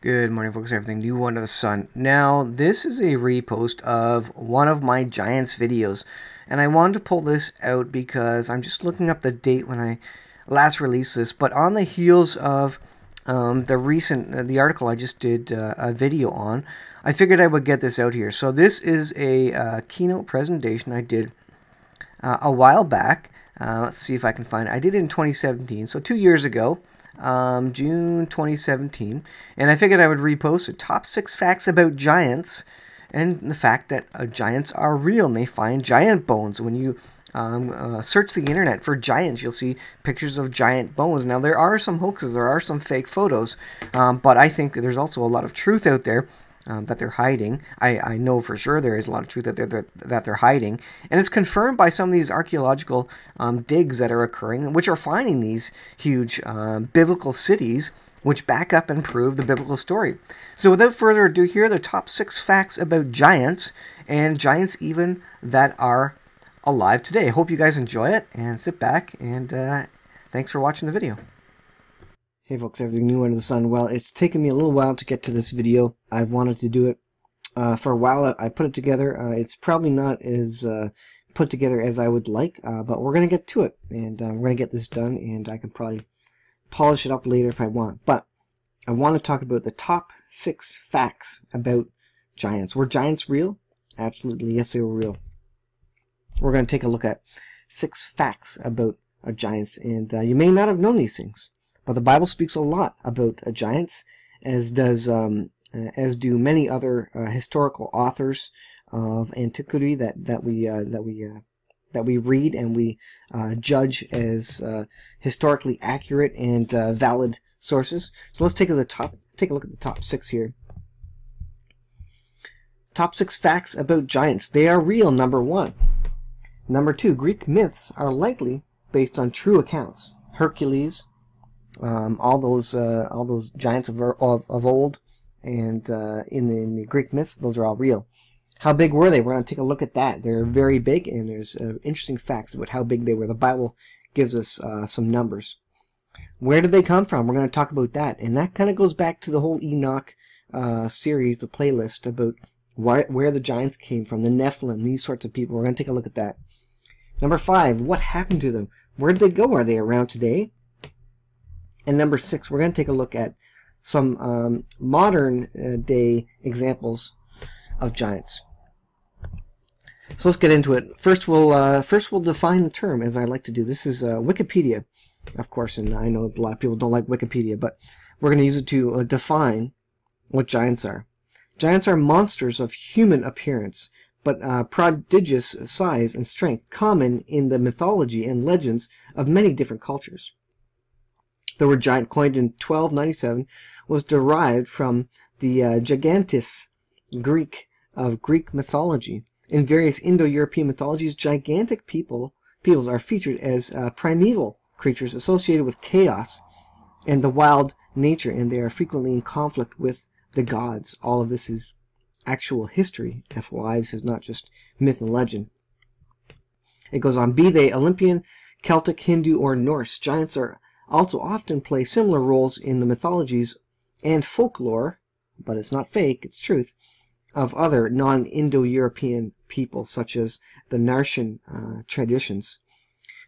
Good morning, folks. Everything new under the sun. Now, this is a repost of one of my Giants videos, and I wanted to pull this out because I'm just looking up the date when I last released this. But on the heels of the article I just did a video on, I figured I would get this out here. So this is a keynote presentation I did a while back. Let's see if I can find it. I did it in 2017, so 2 years ago. June 2017, and I figured I would repost the top 6 facts about giants, and the fact that giants are real, and they find giant bones. When you search the internet for giants, you'll see pictures of giant bones. Now, there are some hoaxes, there are some fake photos, but I think there's also a lot of truth out there that they're hiding. I know for sure there is a lot of truth that they're hiding, and it's confirmed by some of these archaeological digs that are occurring, which are finding these huge biblical cities, which back up and prove the biblical story. So without further ado, here are the top 6 facts about giants, and giants even that are alive today. I hope you guys enjoy it, and sit back, and thanks for watching the video. Hey folks, everything new under the sun. Well, it's taken me a little while to get to this video. I've wanted to do it for a while. I put it together. It's probably not as put together as I would like, but we're going to get to it, and we're going to get this done, and I can probably polish it up later if I want. But I want to talk about the top 6 facts about giants. Were giants real? Absolutely, yes, they were real. We're going to take a look at 6 facts about giants, and you may not have known these things. But the Bible speaks a lot about giants, as do many other historical authors of antiquity that we read and we judge as historically accurate and valid sources. So let's take a look at the top 6 here. Top 6 facts about giants. They are real. Number 1. Number 2. Greek myths are likely based on true accounts. Hercules. All those giants of old, and in the Greek myths, those are all real. How big were they? We're going to take a look at that. They're very big, and there's interesting facts about how big they were. The Bible gives us some numbers. Where did they come from? We're going to talk about that, and that kind of goes back to the whole Enoch series, the playlist about where the giants came from, the Nephilim, these sorts of people. We're going to take a look at that. Number 5, what happened to them? Where did they go? Are they around today? And number 6, we're going to take a look at some modern day examples of giants. So let's get into it. First we'll define the term, as I like to do. This is Wikipedia, of course, and I know a lot of people don't like Wikipedia, but we're going to use it to define what giants are. Giants are monsters of human appearance, but prodigious size and strength, common in the mythology and legends of many different cultures. The word giant, coined in 1297, was derived from the gigantes Greek of Greek mythology. In various Indo-European mythologies, gigantic peoples are featured as primeval creatures associated with chaos and the wild nature, and they are frequently in conflict with the gods. All of this is actual history. FYI, this is not just myth and legend. It goes on, be they Olympian, Celtic, Hindu, or Norse, giants are also often play similar roles in the mythologies and folklore, but it's not fake, it's truth, of other non-Indo-European people, such as the Narsian traditions.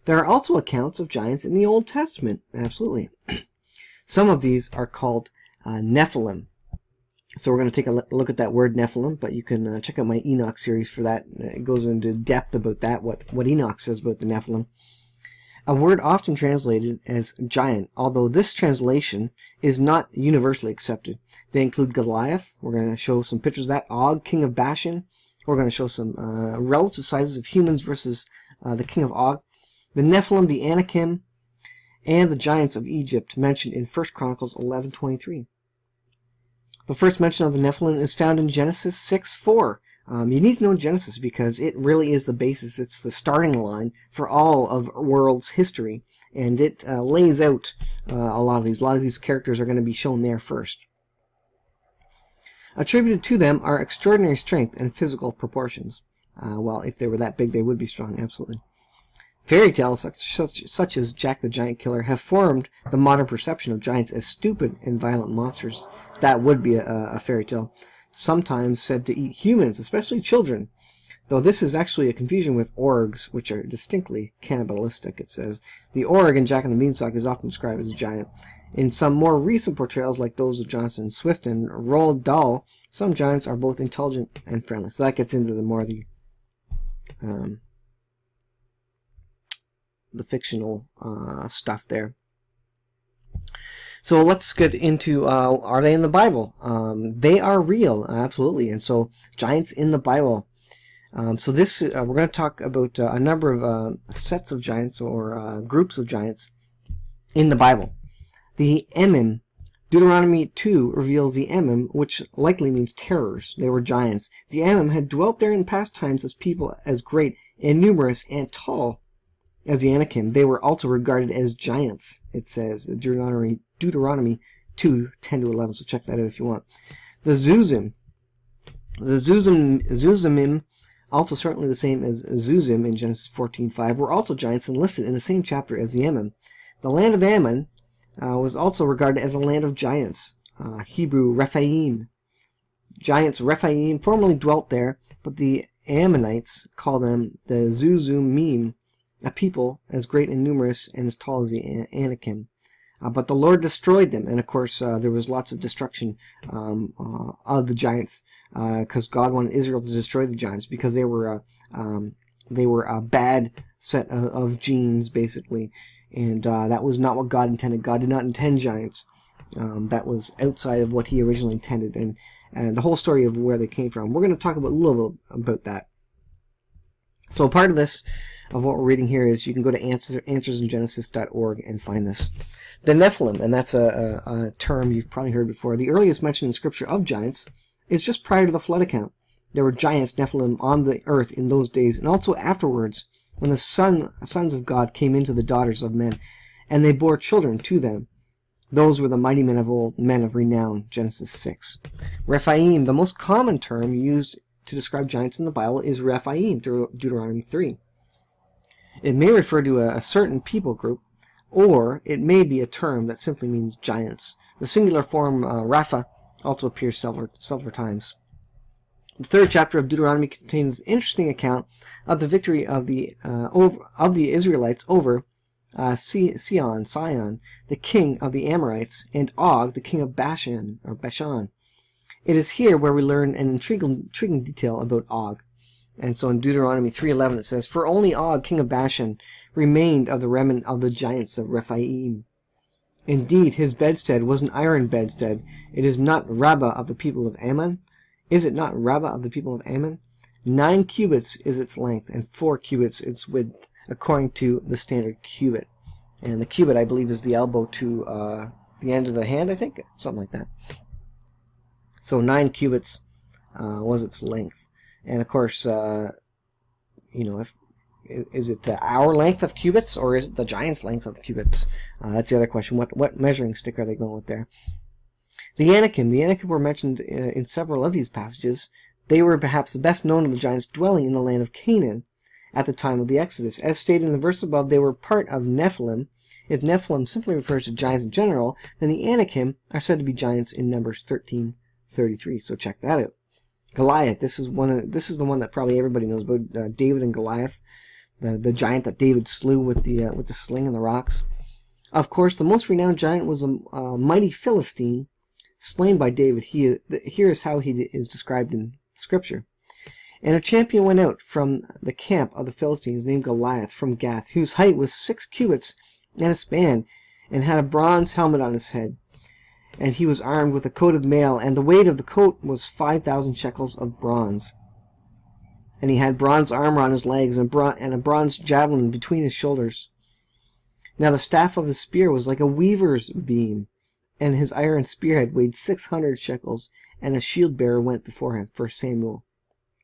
There are also accounts of giants in the Old Testament, absolutely. Some of these are called Nephilim. So we're going to take a look at that word Nephilim, but you can check out my Enoch series for that. It goes into depth about that, what Enoch says about the Nephilim. A word often translated as giant, although this translation is not universally accepted. They include Goliath. We're going to show some pictures of that. Og, king of Bashan. We're going to show some relative sizes of humans versus the king of Og. The Nephilim, the Anakim, and the giants of Egypt, mentioned in 1 Chronicles 11:23. The first mention of the Nephilim is found in Genesis 6:4. You need to know Genesis because it really is the basis. It's the starting line for all of world's history, and it lays out a lot of these. A lot of these characters are going to be shown there first. Attributed to them are extraordinary strength and physical proportions. Well, if they were that big, they would be strong, absolutely. Fairy tales such as Jack the Giant Killer have formed the modern perception of giants as stupid and violent monsters. That would be a fairy tale. Sometimes said to eat humans, especially children. Though this is actually a confusion with orgs, which are distinctly cannibalistic, it says. The org in Jack and the Beanstalk is often described as a giant. In some more recent portrayals, like those of Jonathan Swift and Roald Dahl, some giants are both intelligent and friendly. So that gets into the more the fictional stuff there. So let's get into, are they in the Bible? They are real, absolutely. And so giants in the Bible. So this, we're going to talk about a number of sets of giants or groups of giants in the Bible. The Emim, Deuteronomy 2 reveals the Emim, which likely means terrors. They were giants. The Emim had dwelt there in past times as people as great and numerous and tall as the Anakim. They were also regarded as giants, it says, Deuteronomy 2, 10-11. So check that out if you want. The Zuzimim, also certainly the same as Zuzim in Genesis 14:5, were also giants and listed in the same chapter as the Emim. The land of Ammon was also regarded as a land of giants. Hebrew Rephaim. Giants Rephaim formerly dwelt there, but the Ammonites call them the Zuzumim, a people as great and numerous and as tall as the Anakim. But the Lord destroyed them, and of course there was lots of destruction of the giants, because God wanted Israel to destroy the giants because they were a bad set of genes, basically, and that was not what God intended. God did not intend giants. That was outside of what He originally intended, and the whole story of where they came from. We're going to talk about a little bit about that. So part of this, of what we're reading here, is you can go to answersingenesis.org and find this. The Nephilim, and that's a term you've probably heard before. The earliest mention in Scripture of giants is just prior to the flood account. There were giants, Nephilim, on the earth in those days, and also afterwards, when the sons of God came into the daughters of men, and they bore children to them. Those were the mighty men of old, men of renown, Genesis 6. Rephaim, the most common term used to describe giants in the Bible, is Rephaim, Deuteronomy 3. It may refer to a certain people group, or it may be a term that simply means giants. The singular form Rapha also appears several times. The third chapter of Deuteronomy contains an interesting account of the victory of the Israelites over Sihon, the king of the Amorites, and Og, the king of Bashan. It is here where we learn an intriguing detail about Og. And so in Deuteronomy 3:11 it says, "For only Og, king of Bashan, remained of the remnant of the giants of Rephaim. Indeed, his bedstead was an iron bedstead. It is not Rabbah of the people of Ammon. Is it not Rabbah of the people of Ammon? 9 cubits is its length, and 4 cubits its width, according to the standard cubit." And the cubit, I believe, is the elbow to the end of the hand, I think? Something like that. So 9 cubits was its length. And of course, is it our length of cubits, or is it the giant's length of cubits? That's the other question. What measuring stick are they going with there? The Anakim were mentioned in several of these passages. They were perhaps the best known of the giants dwelling in the land of Canaan at the time of the Exodus. As stated in the verse above, they were part of Nephilim. If Nephilim simply refers to giants in general, then the Anakim are said to be giants in Numbers 13:33. So check that out. Goliath. This is the one that probably everybody knows about. David and Goliath, the giant that David slew with the sling and the rocks. Of course, the most renowned giant was a mighty Philistine, slain by David. Here is how he is described in Scripture. "And a champion went out from the camp of the Philistines, named Goliath, from Gath, whose height was 6 cubits and a span, and had a bronze helmet on his head. And he was armed with a coat of mail, and the weight of the coat was 5,000 shekels of bronze. And he had bronze armor on his legs, and a bronze javelin between his shoulders. Now the staff of his spear was like a weaver's beam, and his iron spearhead weighed 600 shekels, and a shield-bearer went before him." 1 Samuel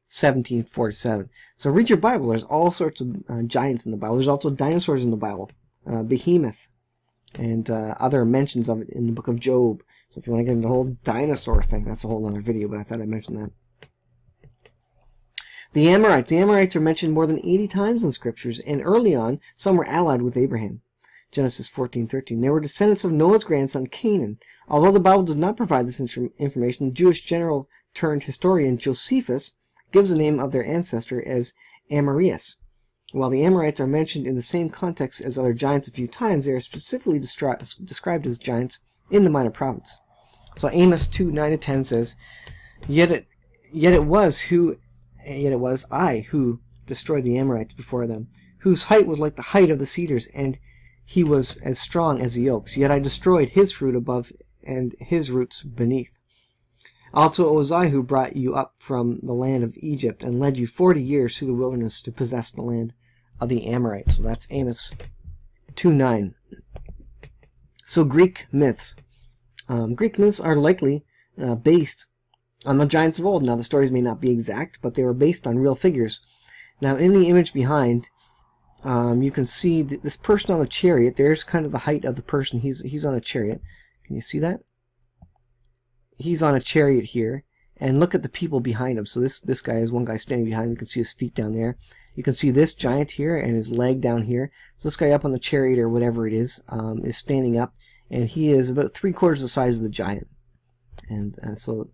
17:47. So read your Bible. There's all sorts of giants in the Bible. There's also dinosaurs in the Bible. Behemoth. And other mentions of it in the book of Job. So if you want to get into the whole dinosaur thing, that's a whole other video, but I thought I'd mention that. The Amorites. The Amorites are mentioned more than 80 times in the scriptures, and early on, some were allied with Abraham. Genesis 14:13. They were descendants of Noah's grandson Canaan. Although the Bible does not provide this information, the Jewish general turned historian Josephus gives the name of their ancestor as Amorius. While the Amorites are mentioned in the same context as other giants a few times, they are specifically described as giants in the Minor Prophets. So Amos 2:9-10 says, Yet it was I who destroyed the Amorites before them, whose height was like the height of the cedars, and he was as strong as the oaks. Yet I destroyed his fruit above and his roots beneath. Also it was I who brought you up from the land of Egypt and led you 40 years through the wilderness to possess the land of the Amorites. So that's Amos 2:9. So Greek myths. Greek myths are likely based on the giants of old. Now the stories may not be exact, but they were based on real figures. Now in the image behind, you can see this person on the chariot. There's kind of the height of the person. He's on a chariot. Can you see that? He's on a chariot here. And look at the people behind him. So this guy is one guy standing behind him. You can see his feet down there. You can see this giant here and his leg down here. So this guy up on the chariot or whatever it is standing up. And he is about 3/4 the size of the giant. And so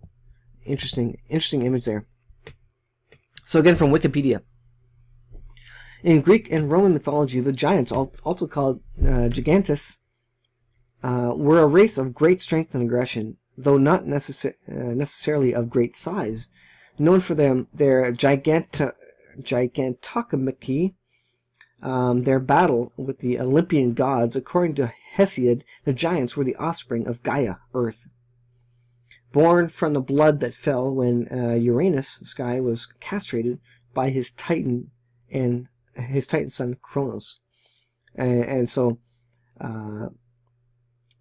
interesting image there. So again from Wikipedia. In Greek and Roman mythology, the giants, also called gigantes, were a race of great strength and aggression, though not necessarily of great size. Known for their gigantocomici, their battle with the Olympian gods. According to Hesiod, the giants were the offspring of Gaia, Earth. Born from the blood that fell when Uranus, Sky, was castrated by his Titan and his Titan son Kronos. And so,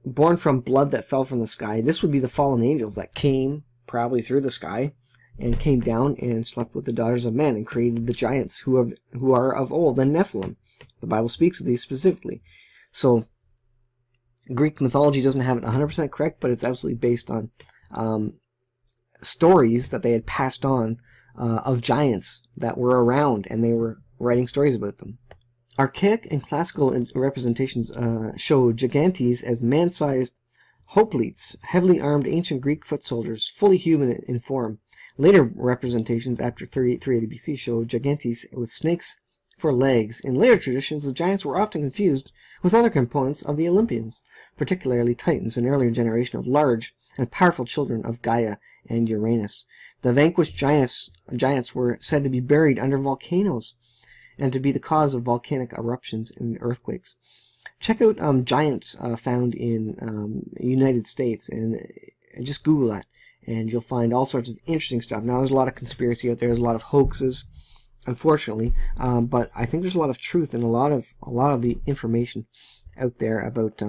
born from blood that fell from the sky, this would be the fallen angels that came probably through the sky and came down and slept with the daughters of men and created the giants who are of old, and Nephilim. The Bible speaks of these specifically. So Greek mythology doesn't have it 100% correct, but it's absolutely based on stories that they had passed on of giants that were around, and they were writing stories about them. Archaic and classical representations show gigantes as man-sized hoplites, heavily armed ancient Greek foot soldiers, fully human in form. Later representations after 380 BC show gigantes with snakes for legs. In later traditions, the giants were often confused with other components of the Olympians, particularly Titans, an earlier generation of large and powerful children of Gaia and Uranus. The vanquished giants were said to be buried under volcanoes and to be the cause of volcanic eruptions and earthquakes. Check out giants found in United States, and just Google that, and you'll find all sorts of interesting stuff. Now, there's a lot of conspiracy out there. There's a lot of hoaxes, unfortunately, but I think there's a lot of truth in a lot of the information out there about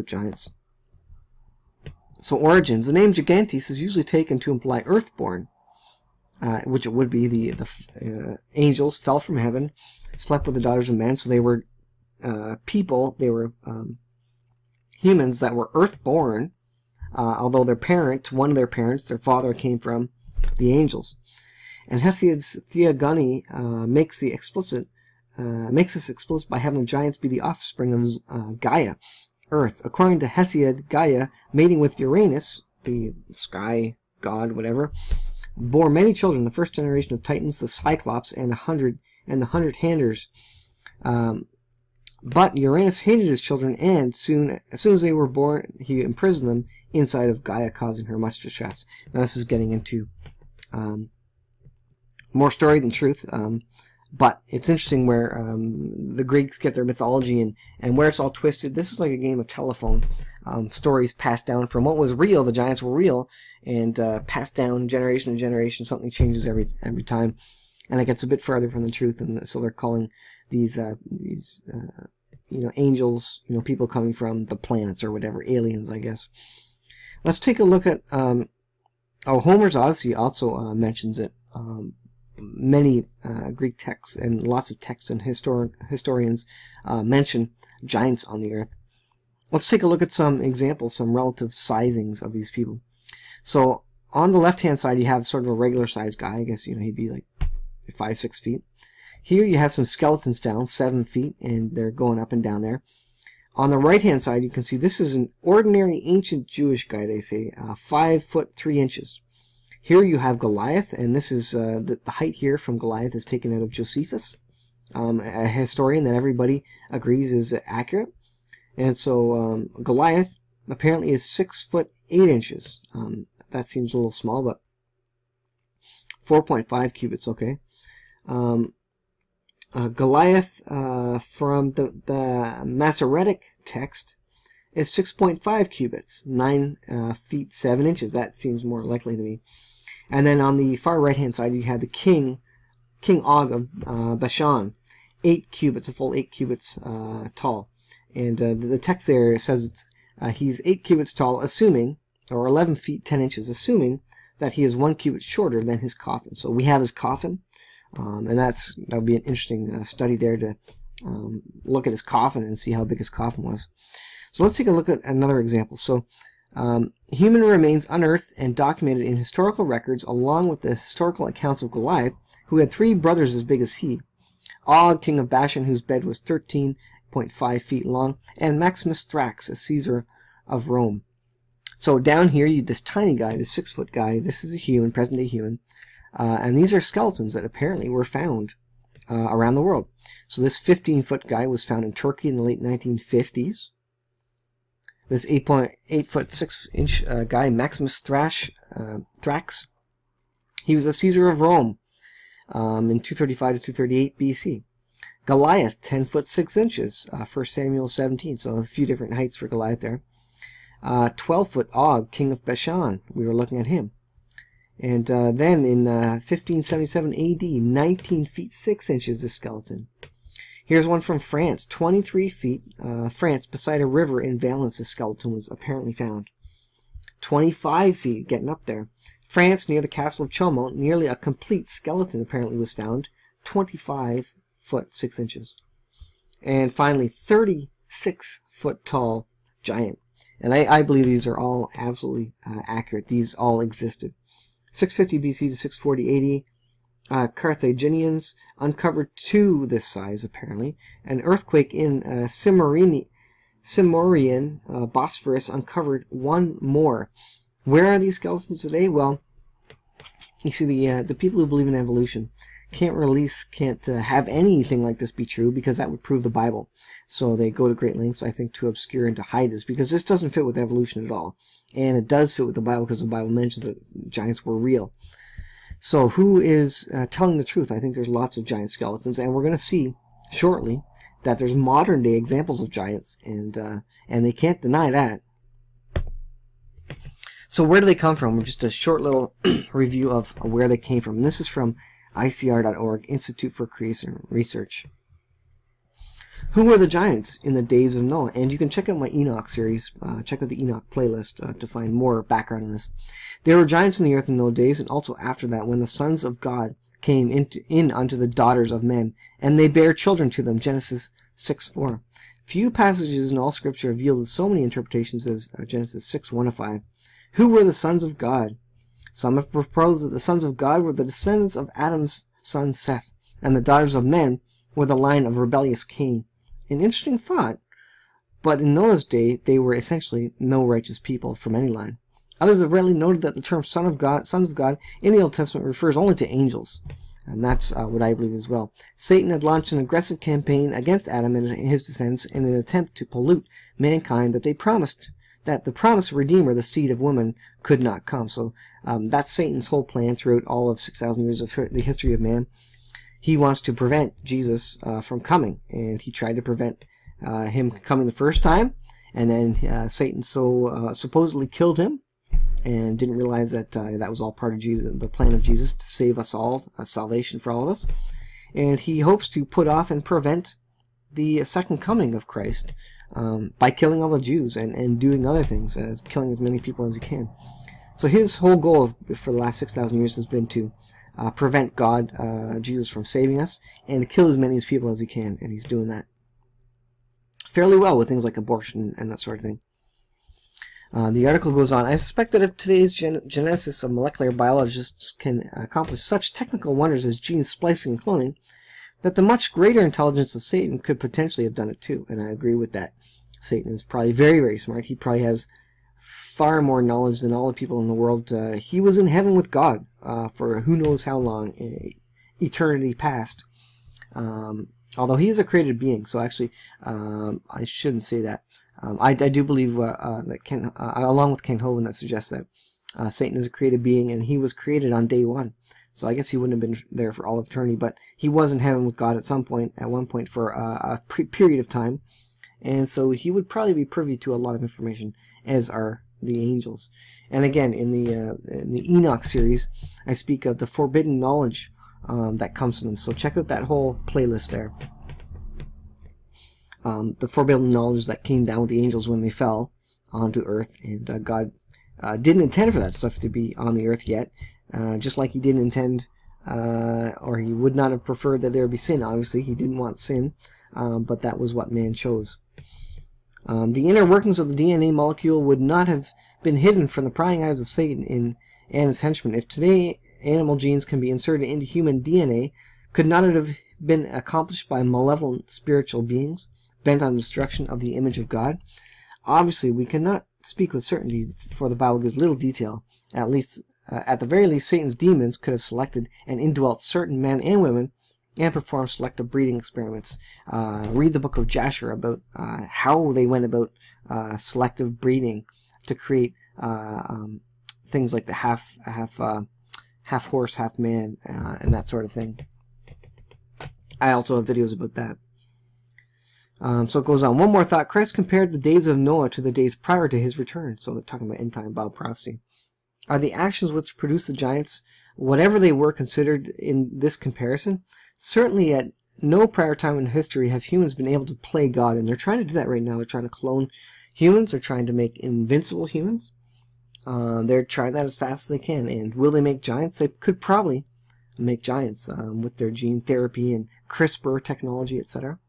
giants. So origins. The name Gigantes is usually taken to imply earthborn, which it would be. The angels fell from heaven, slept with the daughters of men, so they were people. They were humans that were earthborn, although one of their parents, their father, came from the angels. And Hesiod's Theogony makes this explicit by having the giants be the offspring of Gaia, Earth. According to Hesiod, Gaia, mating with Uranus, the sky god, whatever, bore many children. The first generation of Titans, the Cyclops, and the 100-handers. But Uranus hated his children, and as soon as they were born, he imprisoned them inside of Gaia, causing her much distress. Now, this is getting into more story than truth, but it's interesting where the Greeks get their mythology and where it's all twisted. This is like a game of telephone. Stories passed down from what was real, the giants were real, and passed down generation to generation. Something changes every time, and it gets a bit further from the truth. And so they're calling these angels, people coming from the planets or whatever, aliens, I guess. Let's take a look at Homer's Odyssey also mentions it. Many Greek texts and lots of texts and historians mention giants on the earth. Let's take a look at some examples, some relative sizings of these people. So on the left-hand side, you have sort of a regular-sized guy. I guess he'd be like 5, 6 feet. Here you have some skeletons found, 7 feet, and they're going up and down there. On the right-hand side, you can see this is an ordinary ancient Jewish guy, they say, 5 foot 3 inches. Here you have Goliath, and this is the height here from Goliath is taken out of Josephus, a historian that everybody agrees is accurate. And so Goliath apparently is 6 foot 8 inches. That seems a little small, but 4.5 cubits, okay. Goliath from the Masoretic text is 6.5 cubits, 9 feet 7 inches. That seems more likely to me. And then on the far right-hand side, you have the King Og of Bashan, 8 cubits, a full 8 cubits tall. And the text there says he's 8 cubits tall, assuming, or 11 feet 10 inches, assuming that he is 1 cubit shorter than his coffin. So we have his coffin, and that would be an interesting study there to look at his coffin and see how big his coffin was. So let's take a look at another example. So human remains unearthed and documented in historical records, along with the historical accounts of Goliath, who had 3 brothers as big as he. Og, king of Bashan, whose bed was 13.5 feet long, and Maximus Thrax, a Caesar of Rome. So down here, this tiny guy, this 6 foot guy, this is a human, present day human, and these are skeletons that apparently were found around the world. So this 15 foot guy was found in Turkey in the late 1950s. This 8 foot 6 inch guy, Maximus Thrax, he was a Caesar of Rome in 235 to 238 BC. Goliath, 10 foot 6 inches, 1 Samuel 17, so a few different heights for Goliath there. 12 foot Og, king of Bashan, we were looking at him. And then in 1577 AD, 19 feet 6 inches, this skeleton. Here's one from France, 23 feet, France, beside a river in Valence, the skeleton was apparently found. 25 feet, getting up there. France, near the castle of Chaumont, nearly a complete skeleton apparently was found, 25 foot 6 inches. And finally, 36 foot tall giant. And I believe these are all absolutely accurate. These all existed. 650 BC to 640 AD, Carthaginians uncovered 2 this size, apparently. An earthquake in Cimmerian Bosphorus uncovered 1 more. Where are these skeletons today? Well, you see, the people who believe in evolution can't have anything like this be true, because that would prove the Bible. So they go to great lengths, I think, to obscure and to hide this, because this doesn't fit with evolution at all. And it does fit with the Bible, because the Bible mentions that giants were real. So who is telling the truth? I think there's lots of giant skeletons, and we're going to see shortly that there's modern day examples of giants, and they can't deny that. So where do they come from? Just a short little review of where they came from. And this is from ICR.org, Institute for Creation Research. Who were the giants in the days of Noah? And you can check out my Enoch series, check out the Enoch playlist to find more background on this. There were giants in the earth in those days, and also after that, when the sons of God came in unto the daughters of men, and they bare children to them. Genesis 6:4. Few passages in all Scripture have yielded so many interpretations as Genesis 6:1-5. Who were the sons of God? Some have proposed that the sons of God were the descendants of Adam's son Seth, and the daughters of men were the line of rebellious Cain. An interesting thought, but in Noah's day, they were essentially no righteous people from any line. Others have readily noted that the term sons of God, in the Old Testament refers only to angels, and that's what I believe as well. Satan had launched an aggressive campaign against Adam and his descendants in an attempt to pollute mankind that the promised Redeemer, the seed of woman, could not come. So that's Satan's whole plan throughout all of 6,000 years of the history of man. He wants to prevent Jesus from coming, and he tried to prevent him coming the first time, and then Satan supposedly killed him, and didn't realize that that was all part of Jesus, the plan of Jesus to save us all, salvation for all of us. And he hopes to put off and prevent the second coming of Christ by killing all the Jews and doing other things, killing as many people as he can. So his whole goal for the last 6,000 years has been to prevent God, Jesus, from saving us, and kill as many people as he can, and he's doing that fairly well with things like abortion and that sort of thing. The article goes on, I suspect that if today's geneticists of molecular biologists can accomplish such technical wonders as gene splicing and cloning, that the much greater intelligence of Satan could potentially have done it too. And I agree with that. Satan is probably very, very smart. He probably has far more knowledge than all the people in the world. He was in heaven with God for who knows how long, eternity past. Although he is a created being, so actually I shouldn't say that. I do believe that along with Ken Hovind, that suggests that Satan is a created being, and he was created on day one. So I guess he wouldn't have been there for all of eternity, but he was in heaven with God at one point for a period of time, and so he would probably be privy to a lot of information, as are the angels. And again, in the Enoch series, I speak of the forbidden knowledge that comes from them. So check out that whole playlist there. The forbidden knowledge that came down with the angels when they fell onto earth, and God didn't intend for that stuff to be on the earth yet, just like he didn't intend, or he would not have preferred that there be sin. Obviously, he didn't want sin, but that was what man chose. The inner workings of the DNA molecule would not have been hidden from the prying eyes of Satan and his henchmen. If today animal genes can be inserted into human DNA, could not it have been accomplished by malevolent spiritual beings bent on the destruction of the image of God? Obviously, we cannot speak with certainty, for the Bible gives little detail. At the very least, Satan's demons could have selected and indwelt certain men and women and performed selective breeding experiments. Read the book of Jasher about how they went about selective breeding to create things like the half horse, half man, and that sort of thing. I also have videos about that. So it goes on. One more thought. Christ compared the days of Noah to the days prior to his return. So they're talking about end time Bible prophecy. Are the actions which produced the giants, whatever they were, considered in this comparison? Certainly at no prior time in history have humans been able to play God, and they're trying to do that right now. They're trying to clone humans. They're trying to make invincible humans. They're trying that as fast as they can. And will they make giants? They could probably make giants with their gene therapy and CRISPR technology, etc.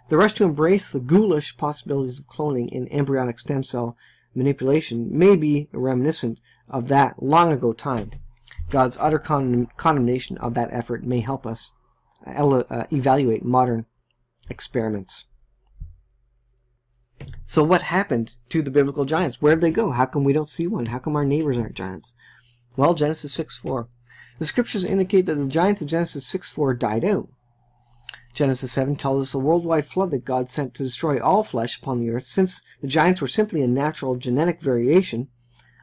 The rush to embrace the ghoulish possibilities of cloning and embryonic stem cell manipulation may be reminiscent of that long ago time. God's utter condemnation of that effort may help us evaluate modern experiments. So what happened to the biblical giants? Where did they go? How come we don't see one? How come our neighbors aren't giants? Well, Genesis 6:4. The scriptures indicate that the giants of Genesis 6:4 died out. Genesis 7 tells us a worldwide flood that God sent to destroy all flesh upon the earth. Since the giants were simply a natural genetic variation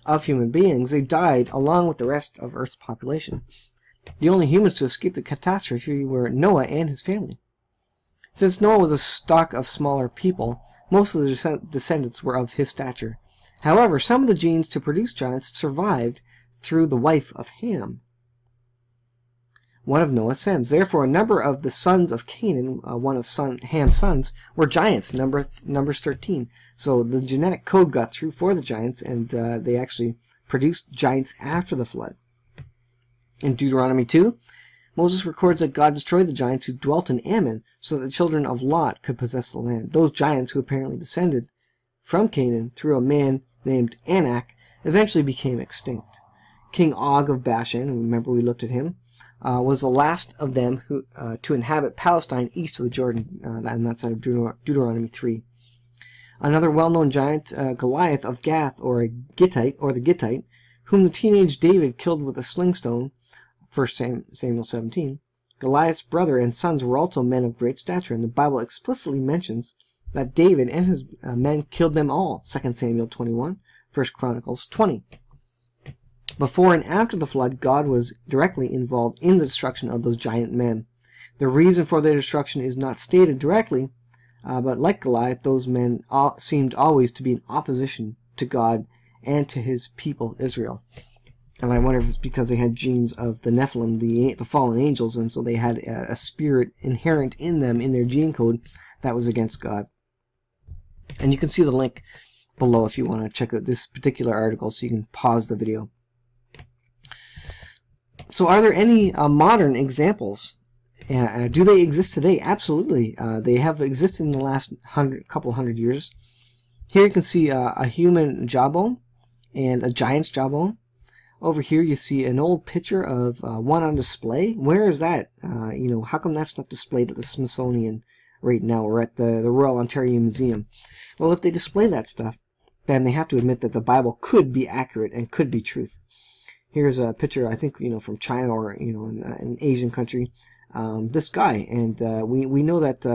of human beings, they died along with the rest of Earth's population. The only humans to escape the catastrophe were Noah and his family. Since Noah was a stock of smaller people, most of the descendants were of his stature. However, some of the genes to produce giants survived through the wife of Ham, one of Noah's sons. Therefore, a number of the sons of Canaan, one of Ham's sons, were giants, Numbers 13. So the genetic code got through for the giants, and they actually produced giants after the flood. In Deuteronomy 2, Moses records that God destroyed the giants who dwelt in Ammon so that the children of Lot could possess the land. Those giants, who apparently descended from Canaan through a man named Anak, eventually became extinct. King Og of Bashan, remember we looked at him, was the last of them who to inhabit Palestine east of the Jordan, on that side of Deuteronomy 3. Another well-known giant, Goliath of Gath, or the Gittite, whom the teenage David killed with a sling stone, 1 Samuel 17. Goliath's brother and sons were also men of great stature, and the Bible explicitly mentions that David and his men killed them all, 2 Samuel 21, 1 Chronicles 20. Before and after the flood, God was directly involved in the destruction of those giant men. The reason for their destruction is not stated directly, but like Goliath, those men seemed always to be in opposition to God and to his people, Israel. And I wonder if it's because they had genes of the Nephilim, the fallen angels, and so they had a spirit inherent in them, in their gene code, that was against God. And you can see the link below if you want to check out this particular article, so you can pause the video. So are there any modern examples? Do they exist today? Absolutely. They have existed in the last couple hundred years. Here you can see a human jawbone and a giant's jawbone. Over here you see an old picture of one on display. Where is that? You know, how come that's not displayed at the Smithsonian right now, or at the Royal Ontario Museum? Well, if they display that stuff, then they have to admit that the Bible could be accurate and could be truth. Here's a picture, I think, you know, from China, or, you know, an Asian country. This guy, and we know that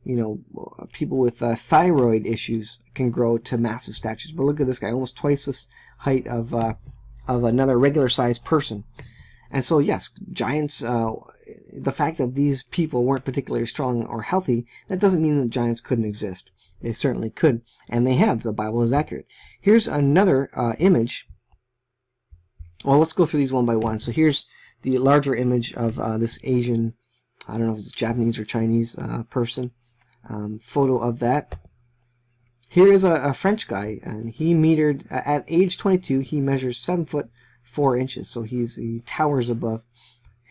you know, people with thyroid issues can grow to massive statures. But look at this guy, almost twice this height of another regular-sized person. And so, yes, giants. The fact that these people weren't particularly strong or healthy, that doesn't mean that giants couldn't exist. They certainly could, and they have. The Bible is accurate. Here's another image. Well, let's go through these one by one. So here's the larger image of this Asian, I don't know if it's Japanese or Chinese person. Photo of that. Here is a French guy, and he metered, at age 22, he measures 7 foot 4 inches. So he towers above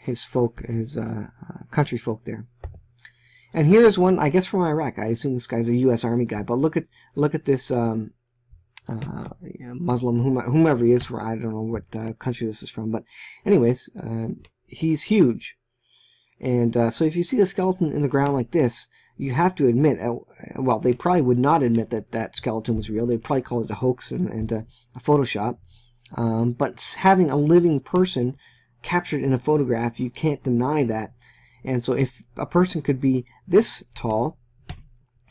his folk, his country folk there. And here is one, I guess, from Iraq. I assume this guy's a U.S. Army guy. But look at this Muslim, whomever he is. I don't know what country this is from. But anyways, he's huge. And so if you see the skeleton in the ground like this, you have to admit, well, they probably would not admit that that skeleton was real. They'd probably call it a hoax and a Photoshop. But having a living person captured in a photograph, you can't deny that. And so if a person could be this tall,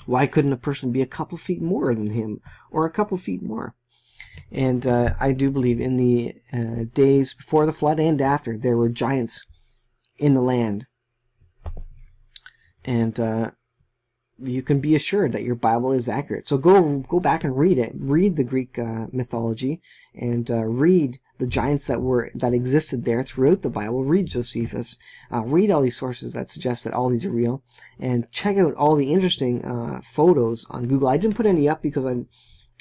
why couldn't a person be a couple feet more than him, or a couple feet more? And I do believe in the days before the flood and after, there were giants in the land. And you can be assured that your Bible is accurate. So go back and read it. Read the Greek mythology, and read the giants that existed there throughout the Bible. Read Josephus. Read all these sources that suggest that all these are real, and check out all the interesting photos on Google. I didn't put any up because I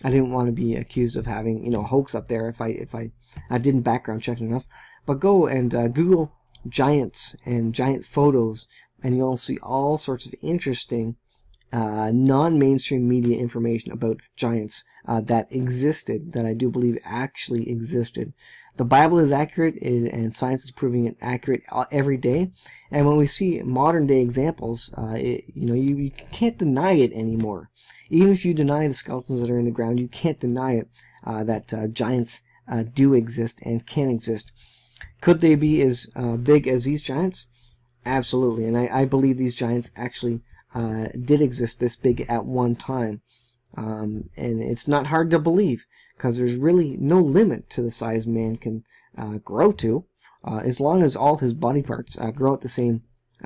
didn't want to be accused of having, you know, a hoax up there if I didn't background check enough. But go and Google giants and giant photos, and you'll see all sorts of interesting non-mainstream media information about giants that existed, that I do believe actually existed. The Bible is accurate, and science is proving it accurate every day. And when we see modern day examples, you can't deny it anymore. Even if you deny the skeletons that are in the ground, you can't deny it that giants do exist and can exist. Could they be as big as these giants? Absolutely. And I believe these giants actually did exist this big at one time. And it's not hard to believe, because there's really no limit to the size man can grow to, as long as all his body parts grow at the same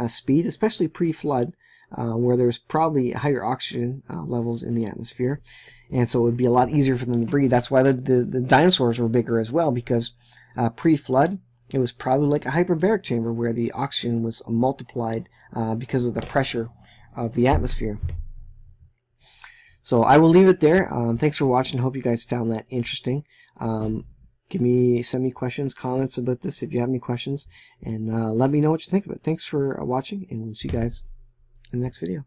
speed, especially pre-flood, where there's probably higher oxygen levels in the atmosphere, and so it would be a lot easier for them to breathe. That's why the dinosaurs were bigger as well, because pre-flood, it was probably like a hyperbaric chamber where the oxygen was multiplied because of the pressure of the atmosphere. So I will leave it there. Thanks for watching. Hope you guys found that interesting. Send me questions, comments about this if you have any questions, and let me know what you think of it. Thanks for watching, and we'll see you guys in the next video.